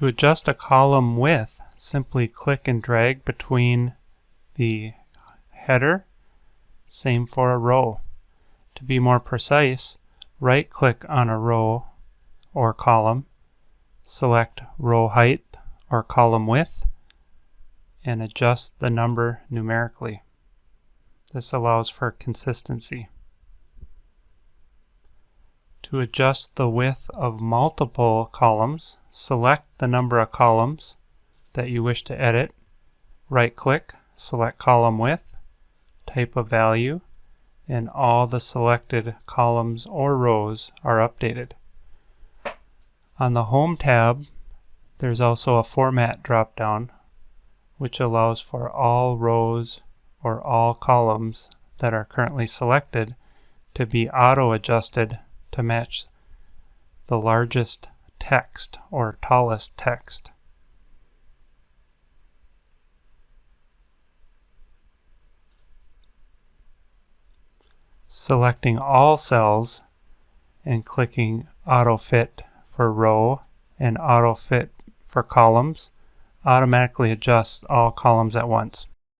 To adjust a column width, simply click and drag between the header. Same for a row. To be more precise, right-click on a row or column, select row height or column width, and adjust the number numerically. This allows for consistency. To adjust the width of multiple columns, select the number of columns that you wish to edit, right-click, select column width, type a value, and all the selected columns or rows are updated. On the Home tab, there's also a Format drop-down, which allows for all rows or all columns that are currently selected to be auto-adjusted to match the largest text or tallest text. Selecting all cells and clicking Auto Fit for row and Auto Fit for columns automatically adjusts all columns at once.